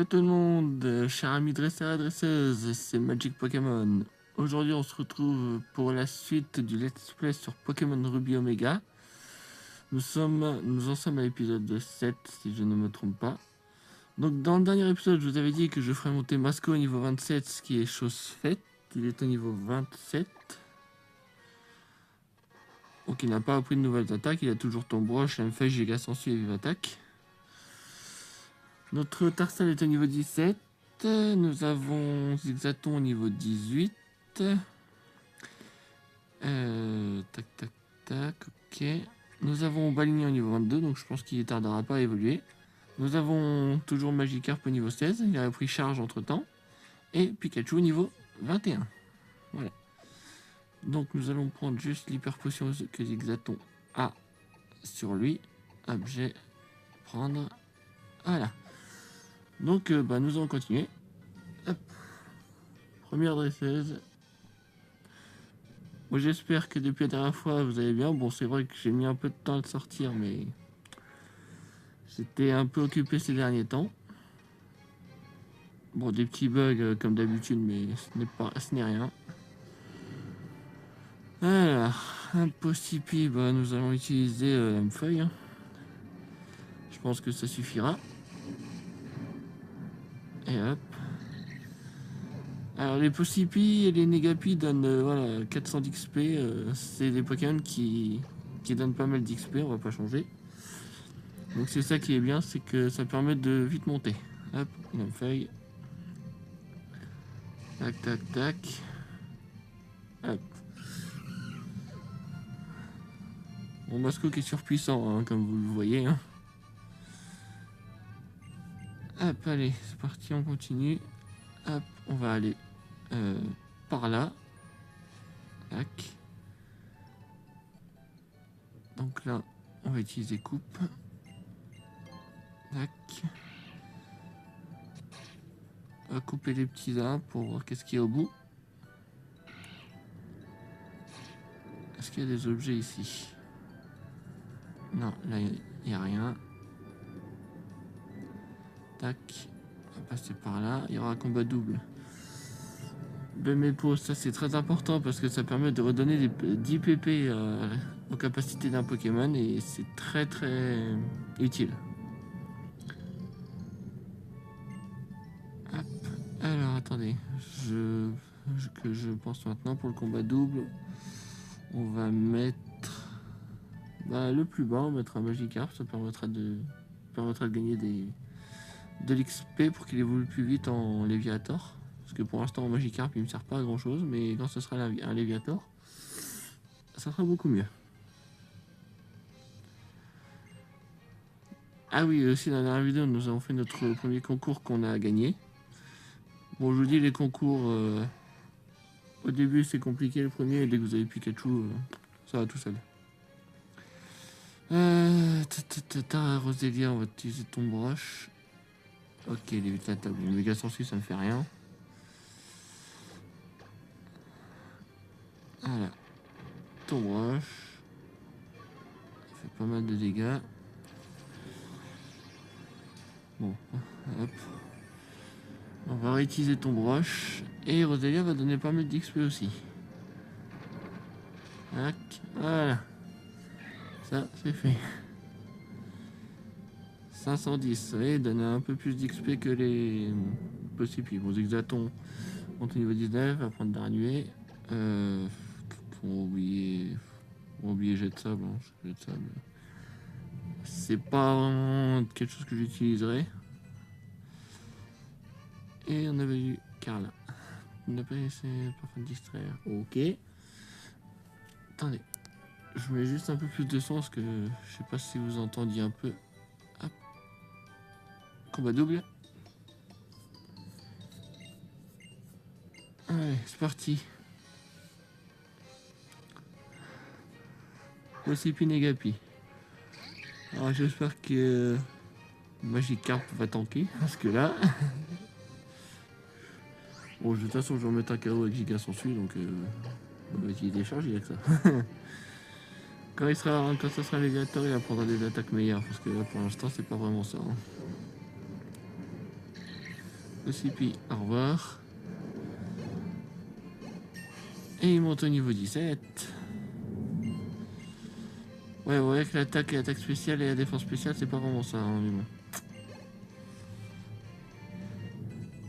Yo tout le monde, chers amis dresseurs et dresseuses, c'est Magic Pokémon. Aujourd'hui on se retrouve pour la suite du Let's Play sur Pokémon Ruby Omega. Nous en sommes à l'épisode 7 si je ne me trompe pas. Donc dans le dernier épisode je vous avais dit que je ferais monter Masco au niveau 27, ce qui est chose faite. Il est au niveau 27. Donc il n'a pas appris de nouvelles attaques, il a toujours Tombroche, Lamphèche, Giga Sensu et Vive Attaque. Notre Tarsal est au niveau 17. Nous avons Zigzaton au niveau 18. Tac, tac, tac, ok. Nous avons Baligny au niveau 22, donc je pense qu'il ne tardera pas à évoluer. Nous avons toujours Magikarp au niveau 16, il a pris charge entre temps. Et Pikachu au niveau 21. Voilà. Donc nous allons prendre juste l'hyper potion que Zigzaton a sur lui. Objet, prendre. Voilà. Donc nous allons continuer. Hop. Première dresseuse. Moi j'espère que depuis la dernière fois vous allez bien. Bon, c'est vrai que j'ai mis un peu de temps à le sortir, mais j'étais un peu occupé ces derniers temps. Bon, des petits bugs comme d'habitude, mais ce n'est rien. Alors, un Possipi, nous allons utiliser Lampheuille. Je pense que ça suffira. Et hop. Alors les Possipi et les Negapi donnent voilà, 400 d'XP. C'est des Pokémon qui donnent pas mal d'XP, on va pas changer. Donc c'est ça qui est bien, c'est que ça permet de vite monter. Hop, une feuille. Tac, tac, tac. Hop. Mon Masco qui est surpuissant, hein, comme vous le voyez. Hein. Hop, allez, c'est parti, on continue. Hop, on va aller par là. Tac. Donc là, on va utiliser coupe. Tac. On va couper les petits arbres pour voir qu'est-ce qu'il y a au bout. Est-ce qu'il y a des objets ici? Non, là, il n'y a rien. Tac. On va passer par là. Il y aura un combat double. Bemepo, ça c'est très important parce que ça permet de redonner 10 PP aux capacités d'un Pokémon et c'est très utile. Hop. Alors attendez, je pense maintenant pour le combat double, on va mettre le plus bas, on mettra un Magikarp, ça permettra de gagner de l'XP pour qu'il évolue plus vite en Léviator. Parce que pour l'instant en Magikarp il me sert pas à grand chose, mais quand ce sera un Léviator, ça sera beaucoup mieux. Ah oui, aussi dans la dernière vidéo nous avons fait notre premier concours qu'on a gagné. Bon, je vous dis les concours, au début c'est compliqué le premier, et dès que vous avez Pikachu, ça va tout seul. Rosélia, on va utiliser ton broche. Ok, les attaques, bon, méga sensu ça ne fait rien. Voilà, ton broche. Ça fait pas mal de dégâts. Bon, hop. On va réutiliser ton broche. Et Rosélia va donner pas mal d'XP aussi. Tac, voilà. Ça, c'est fait. 510, oui, donne un peu plus d'XP que les Possipi. Bon, Zigzaton, monte au niveau 19, va prendre Darnuet. Faut oublier jet de sable. Hein. Jet de sable. C'est pas vraiment quelque chose que j'utiliserai. Et on avait eu Carla. On n'a pas essayé de distraire. Ok. Attendez. Je mets juste un peu plus de son parce que je sais pas si vous entendiez un peu. Hop. Combat double. Allez, c'est parti. Possipi Negapi. Alors j'espère que Magikarp va tanker parce que là. Bon, de toute façon, je vais remettre un KO avec Giga Sensu, donc il décharge, il y a que ça. Quand ça sera Léviator, il apprendra des attaques meilleures, parce que là, pour l'instant, c'est pas vraiment ça. Hein. Le CP, au revoir. Et il monte au niveau 17. Ouais, vous voyez que l'attaque et l'attaque spéciale et la défense spéciale, c'est pas vraiment ça, hein, mais bon.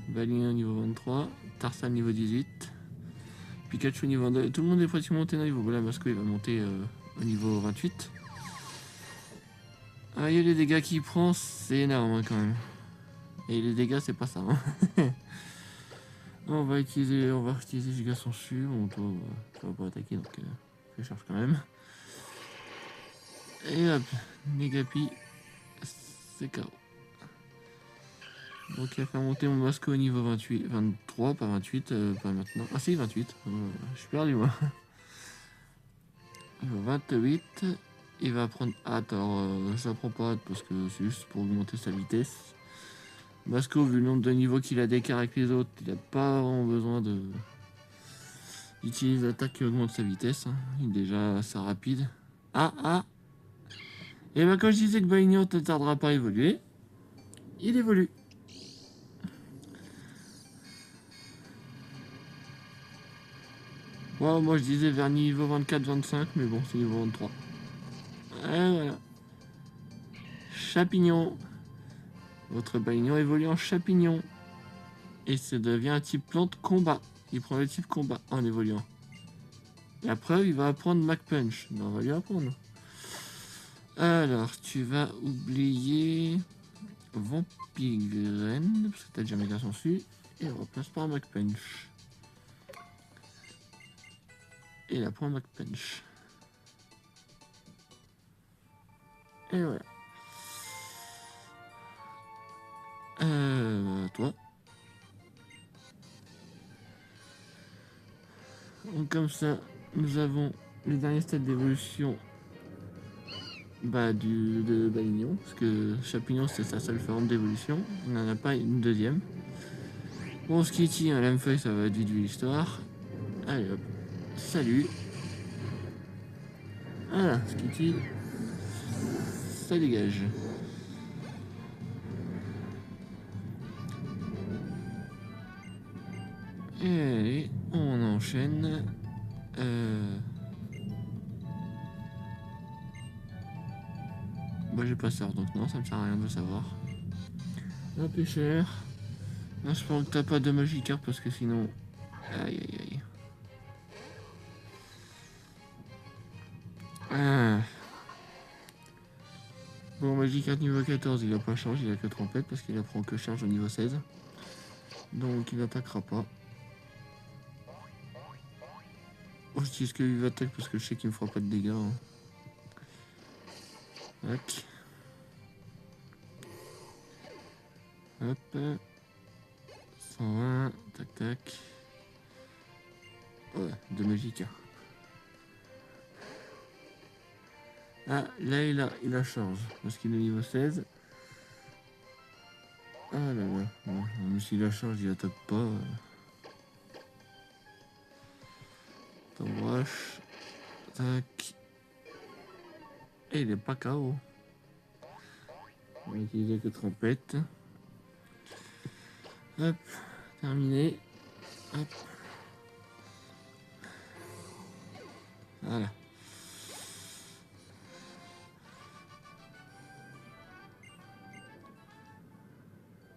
Balignon niveau 23, Tarzan niveau 18, Pikachu niveau 22. Tout le monde est pratiquement monté d'un niveau. Voilà, Masco il va monter au niveau 28. Ah, il y a les dégâts qu'il prend, c'est énorme hein, quand même. Et les dégâts, c'est pas ça. Hein. on va utiliser Giga Sensu. Bon, toi, tu vas pas attaquer, donc je cherche quand même. Et hop, Negapi, c'est KO. Donc il va faire monter mon Masco au niveau 28, 23, pas 28, pas maintenant. Ah si, 28, je suis perdu moi. Niveau 28, il va prendre hâte, alors ça prend pas hâte parce que c'est juste pour augmenter sa vitesse. Masco, vu le nombre de niveaux qu'il a d'écart avec les autres, il n'a pas vraiment besoin d'utiliser l'attaque qui augmente sa vitesse. Hein. Il est déjà assez rapide. Ah. Et ben quand je disais que Balignon ne tardera pas à évoluer, il évolue. Ouais, moi je disais vers niveau 24-25, mais bon, c'est niveau 23. Et voilà. Chapignon. Votre Balignon évolue en Chapignon. Et ça devient un type plante combat. Il prend le type combat en évoluant. Et après, il va apprendre Mac Punch. Ben, on va lui apprendre. Alors, tu vas oublier Vampigraine, parce que t'as déjà méga sensu. Et on replace par Mac Punch. Et il apprend Mac Punch. Et voilà. Toi. Donc comme ça, nous avons les derniers stades d'évolution de Balignon, parce que Chapignon c'est sa seule forme d'évolution, on n'en a pas une deuxième. Bon, Skitty, un lame-feuille, ça va être vite vu l'histoire. Allez hop, salut. Voilà, Skitty, ça dégage. Et allez, on enchaîne. Bah j'ai pas ça, donc non, ça me sert à rien de le savoir. Un pêcheur. J'espère que t'as pas de Magikarp parce que sinon... Aïe. Ah. Bon, Magikarp niveau 14, il a pas changé, il a que trompette parce qu'il apprend que charge au niveau 16. Donc il n'attaquera pas. Oh, j'utilise que Vive Attaque parce que je sais qu'il me fera pas de dégâts. Hein. Tac. Hop. 120. Tac. Ouais, de Magikarp. Ah, là il a charge parce qu'il est niveau 16. Ah là là. Bon, même s'il a charge, il attaque pas. T'embroche. Tac. Et il est pas KO. On va utiliser que trompette. Hop. Terminé. Hop. Voilà.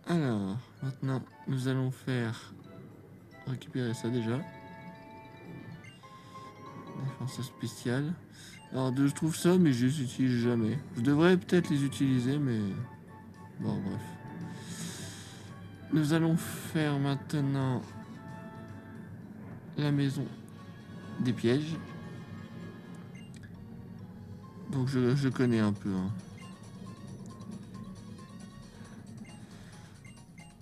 Alors, maintenant, nous allons faire récupérer ça déjà. Défense spéciale. Alors, je trouve ça, mais je les utilise jamais. Je devrais peut-être les utiliser, mais... Bon, bref. Nous allons faire maintenant la maison des pièges. Donc, je connais un peu. Hein.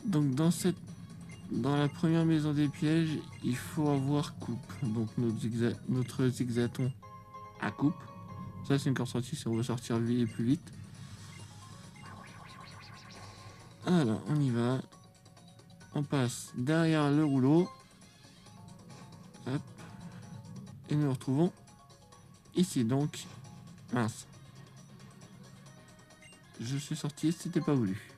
Donc, dans la première maison des pièges, il faut avoir coupe. Donc, notre zigzaton à coupe. Ça, c'est une carte sortie si on veut sortir plus vite. Alors, on y va. On passe derrière le rouleau. Hop. Et nous retrouvons ici. Donc, mince. Je suis sorti, c'était pas voulu.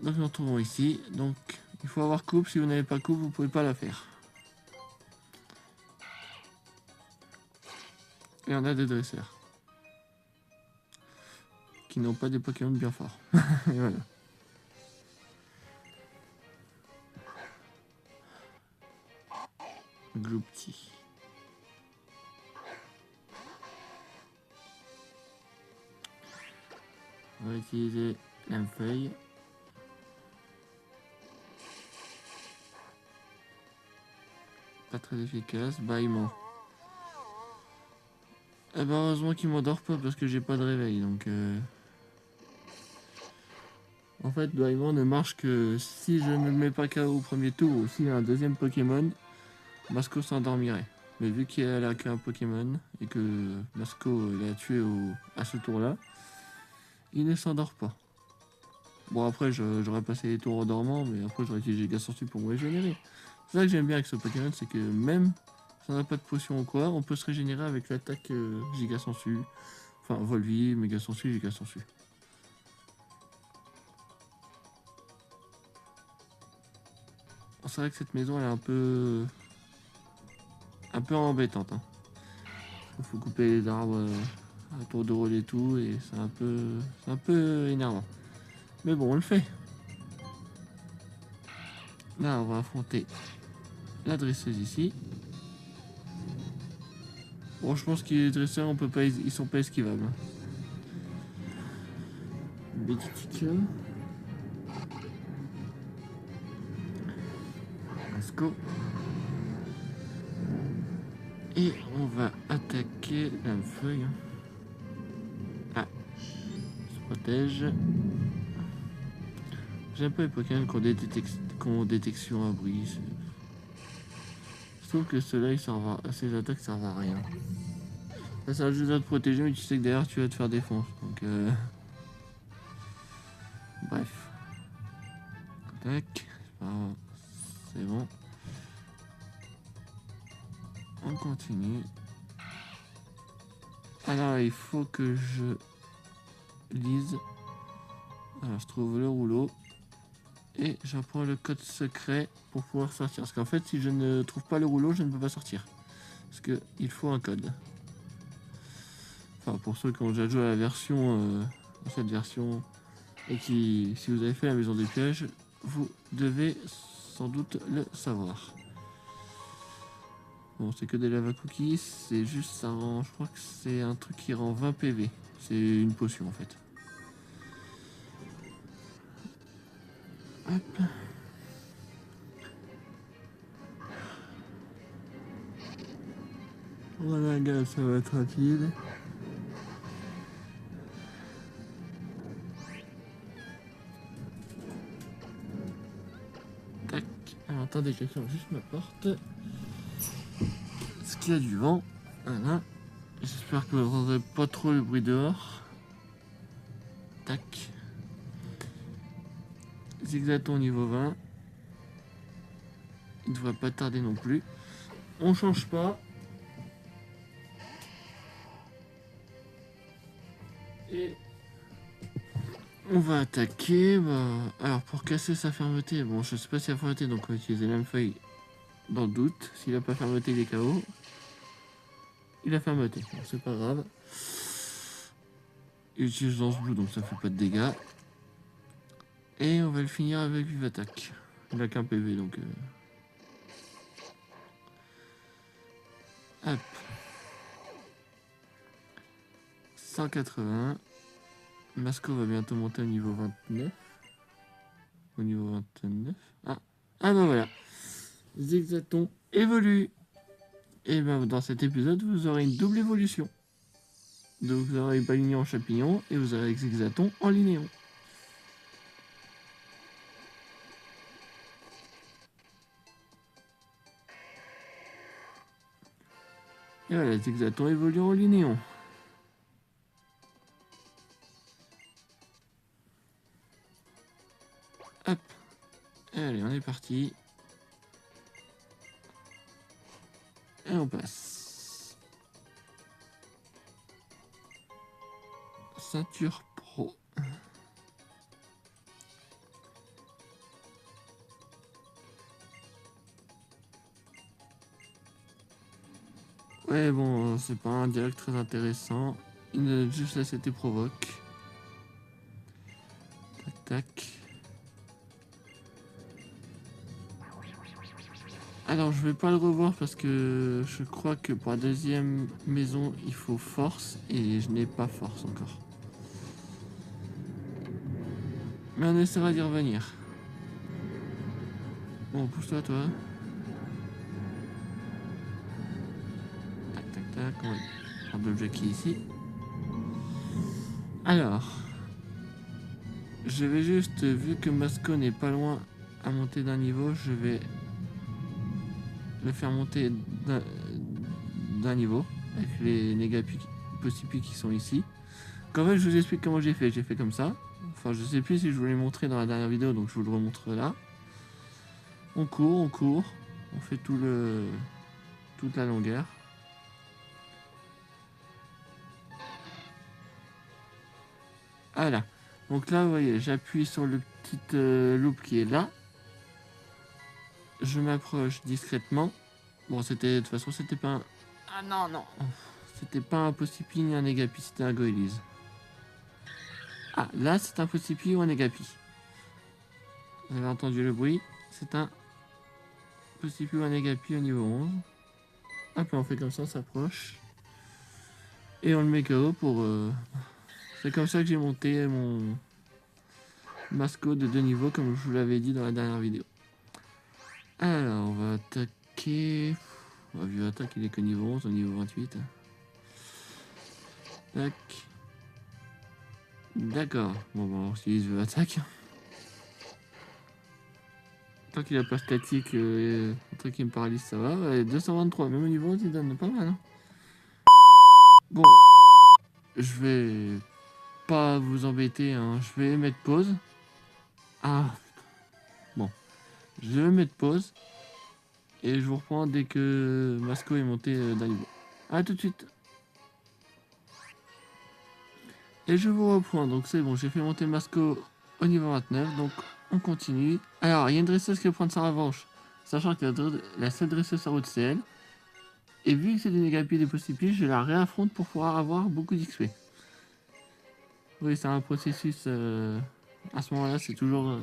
Donc nous retrouvons ici. Donc il faut avoir coupe. Si vous n'avez pas coupe, vous pouvez pas la faire. Et on a des dresseurs qui n'ont pas des Pokémon bien forts. Et voilà. Gloupti. On va utiliser la feuille. Pas très efficace. Bâillement. Eh ben heureusement qu'il m'endort pas parce que j'ai pas de réveil. Donc en fait, bâillement ne marche que si je ne le mets pas KO au premier tour ou s'il y a un deuxième Pokémon, Masco s'endormirait. Mais vu qu'elle a qu'un Pokémon et que Masco l'a tué à ce tour-là, il ne s'endort pas. Bon après j'aurais passé les tours en dormant, mais après j'aurais utilisé Giga Sortie pour me régénérer. C'est ça que j'aime bien avec ce Pokémon, c'est que même si on n'a pas de potion ou quoi, on peut se régénérer avec l'attaque Giga Sensu. Enfin Volvi, Méga Sensu, Giga Sensu. C'est vrai que cette maison elle est un peu embêtante. Hein. Il faut couper les arbres à tour de rôle et tout, et c'est un peu énervant. Mais bon, on le fait. Là, on va affronter la dresseuse ici. Bon, je pense que les dresseurs, on peut pas, ils sont pas esquivables. Bétiticum. Masco. Et on va attaquer la feuille. Ah, se protège. J'aime pas les Pokémon qui ont détection à bruit. Je trouve que ceux-là, ces attaques servent à rien. Ça sert juste à te protéger, mais tu sais que derrière tu vas te faire défoncer. Donc, bref. Tac. C'est bon. On continue. Alors, il faut que je lise. Alors, je trouve le rouleau. Et j'apprends le code secret pour pouvoir sortir. Parce qu'en fait, si je ne trouve pas le rouleau, je ne peux pas sortir. Parce qu'il faut un code. Enfin, pour ceux qui ont déjà joué à la version, à cette version, et qui, si vous avez fait la maison des pièges, vous devez sans doute le savoir. Bon, c'est que des lava cookies, c'est juste ça rend, je crois que c'est un truc qui rend 20 PV. C'est une potion en fait. Hop. Voilà, gars, ça va être rapide. Tac. Alors, attendez, je ferme juste ma porte. Parce qu'il y a du vent. Voilà. J'espère que vous n'entendrez pas trop le bruit dehors. Tac. Zigzaton niveau 20. Il ne devrait pas tarder non plus. On change pas. Et on va attaquer. Alors pour casser sa fermeté, bon je sais pas si la fermeté, donc on va utiliser la feuille dans le doute. S'il a pas fermeté, il est KO. Il a fermeté, bon, c'est pas grave. Il utilise lance bleu, donc ça fait pas de dégâts. Et on va le finir avec vive attaque. Il a qu'un PV donc. Hop. 180. Masco va bientôt monter au niveau 29. Au niveau 29. Ah ben voilà. Zigzaton évolue. Et ben dans cet épisode, vous aurez une double évolution. Donc vous aurez Balignon en champignon et vous aurez Zigzaton en linéon. Et voilà, Zigzaton évolue en linéon. Hop. Allez, on est parti. Et on passe. Ceinture pro. Ouais, bon, c'est pas un dialogue très intéressant. Il nous juste là, c'était provoque. Tac, tac. Alors, je vais pas le revoir parce que je crois que pour la deuxième maison, il faut force et je n'ai pas force encore. Mais on essaiera d'y revenir. Bon, pousse-toi, toi. Tac, tac, tac. On va prendre l'objet qui est ici. Alors, je vais juste, vu que Masco n'est pas loin à monter d'un niveau, je vais le faire monter d'un niveau avec les négapi possipi qui sont ici. Qu'en fait, je vous explique comment j'ai fait. J'ai fait comme ça. Enfin, je sais plus si je vous l'ai montré dans la dernière vidéo, donc je vous le remontre là. On court, on fait toute la longueur. Voilà. Donc là, vous voyez, j'appuie sur le petit loop qui est là. Je m'approche discrètement. Bon, c'était de toute façon, c'était pas un... Ah non, non. C'était pas un Possipi ni un Négapi, c'était un Goélise. Ah, là, c'est un Possipi ou un Négapi. Vous avez entendu le bruit. C'est un Possipi ou un Négapi au niveau 11. Hop, on fait comme ça, on s'approche. Et on le met KO pour... C'est comme ça que j'ai monté mon Masco de 2 niveaux, comme je vous l'avais dit dans la dernière vidéo. Alors, on va attaquer... Vu attaque, il est que niveau 11, au niveau 28. Tac. D'accord. Bon, bah, on utilise le attaque. Tant qu'il a pas statique, un truc qui me paralyse, ça va. Ouais, 223, même au niveau 11, il donne pas mal. Hein. Bon, je vais pas vous embêter. Hein. Je vais mettre pause. Ah, bon. Je vais mettre pause. Et je vous reprends dès que Masco est monté d'un niveau. A tout de suite. Et je vous reprends. Donc c'est bon, j'ai fait monter Masco au niveau 29. Donc on continue. Alors, il y a une dresseuse qui va prendre sa revanche. Sachant que la seule dresseuse à route, c'est elle. Et vu que c'est des négatifs et des possibilités, je la réaffronte pour pouvoir avoir beaucoup d'XP. Oui, c'est un processus. À ce moment-là, c'est toujours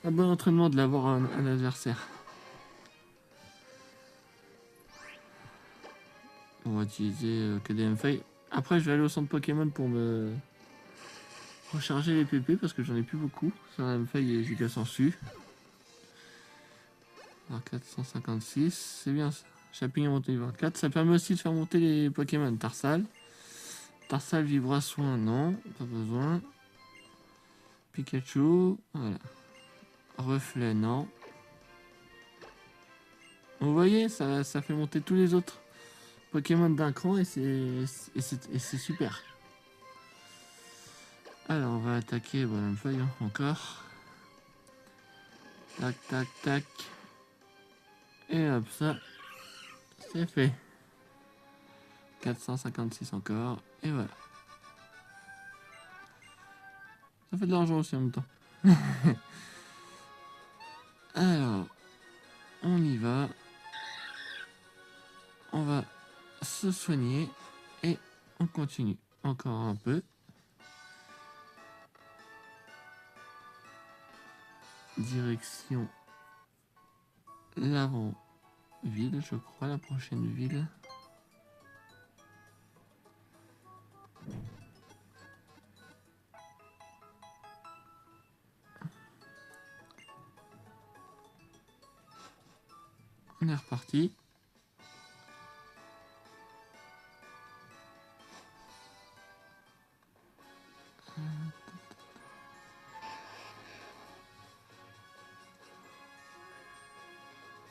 un bon entraînement de l'avoir un adversaire. On va utiliser KDM-Feuille. Après, je vais aller au centre Pokémon pour me recharger les PP parce que j'en ai plus beaucoup. Sur la feuille et Giga Sensu. Alors 456, c'est bien ça. Champignon monté niveau 4. Ça permet aussi de faire monter les Pokémon. Tarsal. Tarsal Vibra Soin, non, pas besoin. Pikachu, voilà. Reflet, non. Vous voyez, ça fait monter tous les autres Pokémon d'un cran et c'est super. Alors, on va attaquer Bonhomme Feuille hein, encore. Tac, tac, tac. Et hop, ça, c'est fait. 456 encore. Et voilà. Ça fait de l'argent aussi en même temps. Alors, on y va. On va se soigner. Et on continue. Encore un peu. Direction l'avant-ville, je crois, la prochaine ville. On est reparti.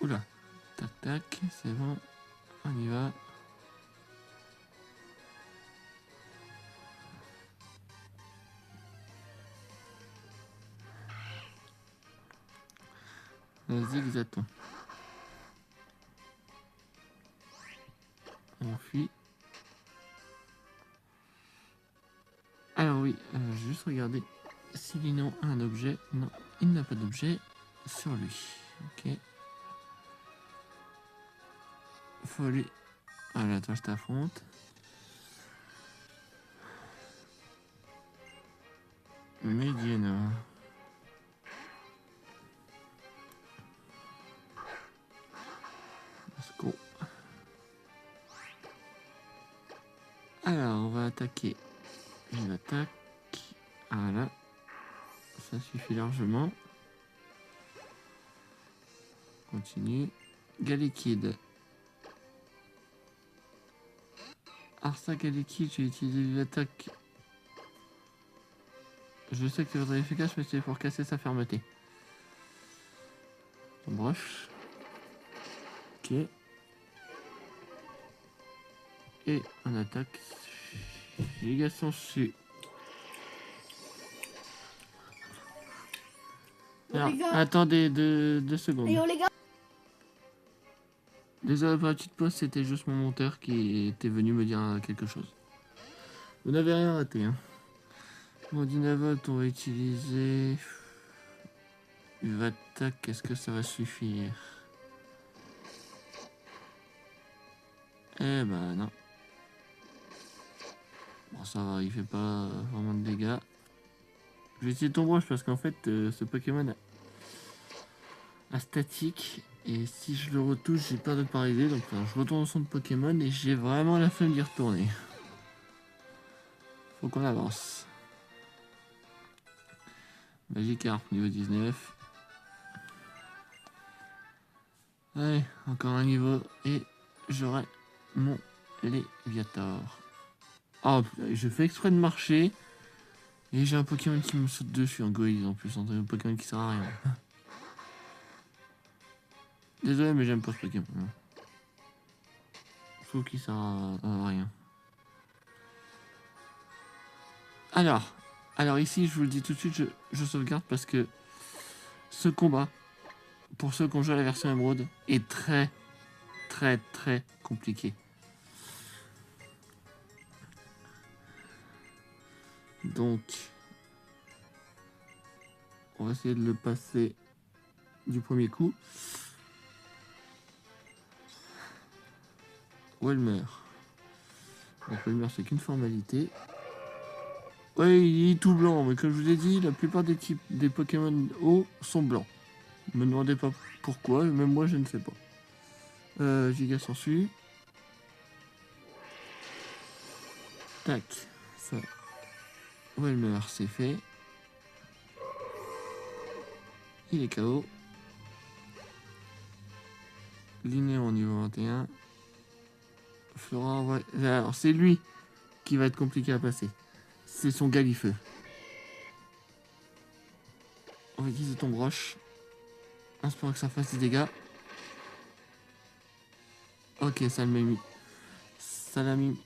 Oula. Tac, tac, c'est bon. On y va. Zigzaton. On fuit. Alors oui, juste regarder si Lino a un objet. Non, il n'a pas d'objet sur lui. Ok. Faut aller Voilà, toi je t'affronte. Mediana. Let's go. Alors, on va attaquer. Une attaque. Voilà. Ça suffit largement. Continue. Galekid. Arsa Galekid, j'ai utilisé l'attaque. Je sais que c'est très efficace, mais c'est pour casser sa fermeté. On broche. Ok. Et on attaque. Giga Sensu. Alors, attendez 2 secondes. Et oh les gars. Désolé pour la petite pause, c'était juste mon monteur qui était venu me dire quelque chose. Vous n'avez rien raté. Hein. Bon, Dynavolt, on va utiliser... Attaque, est-ce que ça va suffire? Eh ben non. Bon, ça va, il fait pas vraiment de dégâts. Je vais essayer ton broche parce qu'en fait, ce Pokémon a statique. Et si je le retouche, j'ai peur de pas arriver. Donc je retourne au centre Pokémon et j'ai vraiment la flemme d'y retourner. Faut qu'on avance. Magikarp niveau 19. Allez, encore un niveau et j'aurai mon Léviator. Oh, je fais exprès de marcher et j'ai un Pokémon qui me saute dessus, un Goïse en plus, un Pokémon qui sert à rien. Désolé, mais j'aime pas ce Pokémon. Je trouve qu'il sert à rien. Alors ici, je vous le dis tout de suite, je sauvegarde parce que ce combat, pour ceux qui ont joué à la version Emerald, est très compliqué. Donc, on va essayer de le passer du premier coup. Welmer. Donc Welmer, c'est qu'une formalité. Ouais, il est tout blanc, mais comme je vous ai dit, la plupart des types des Pokémon eau sont blancs. Ne me demandez pas pourquoi, même moi je ne sais pas. Giga Sensu. Tac, ça. Welmer, c'est fait. Il est KO. Linéon niveau 21. Flora, ouais. Alors c'est lui qui va être compliqué à passer. C'est son Galifeu. On va utiliser ton broche. En espérant que ça fasse des dégâts. Ok, ça l'a mis. Ça l'a mis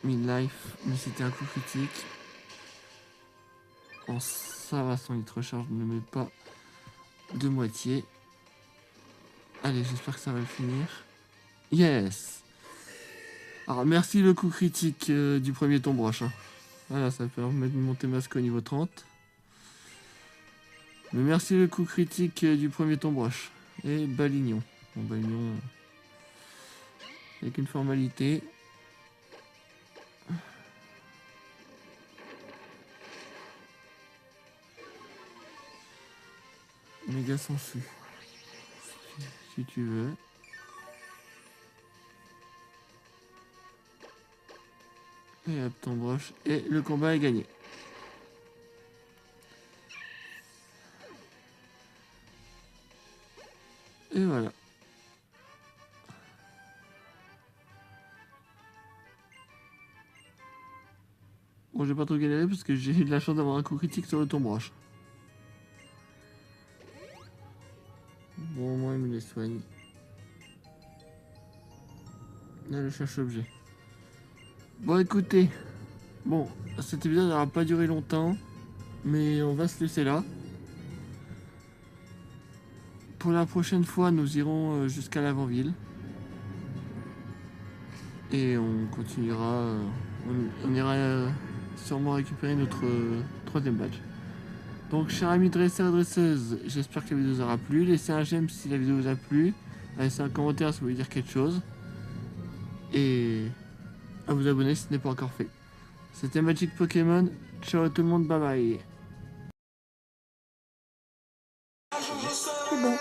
mid-life. Mais c'était un coup critique. Bon, ça va, son hit recharge ne met pas de moitié. Allez, j'espère que ça va le finir. Yes! Alors, merci le coup critique du premier tombroche. Hein. Voilà, ça permet de monter masque au niveau 30. Mais merci le coup critique du premier tombroche. Et Balignon. Bon, Balignon, avec une formalité. Méga Sensu. Si tu veux. Et hop, ton broche. Et le combat est gagné. Et voilà. Bon, j'ai pas trop galéré parce que j'ai eu de la chance d'avoir un coup critique sur le tombroche. Bon, au moins, il me les soigne. Là, le cherche-objet. Bon, écoutez. Bon, cet épisode n'aura pas duré longtemps. Mais on va se laisser là. Pour la prochaine fois, nous irons jusqu'à l'avant-ville. Et on continuera. On ira sûrement récupérer notre troisième badge. Donc, chers amis dresseurs et dresseuses, j'espère que la vidéo vous aura plu. Laissez un j'aime si la vidéo vous a plu. Laissez un commentaire si vous voulez dire quelque chose. et à vous abonner si ce n'est pas encore fait. C'était Magic Pokémon. Ciao à tout le monde, bye bye. C'est bon.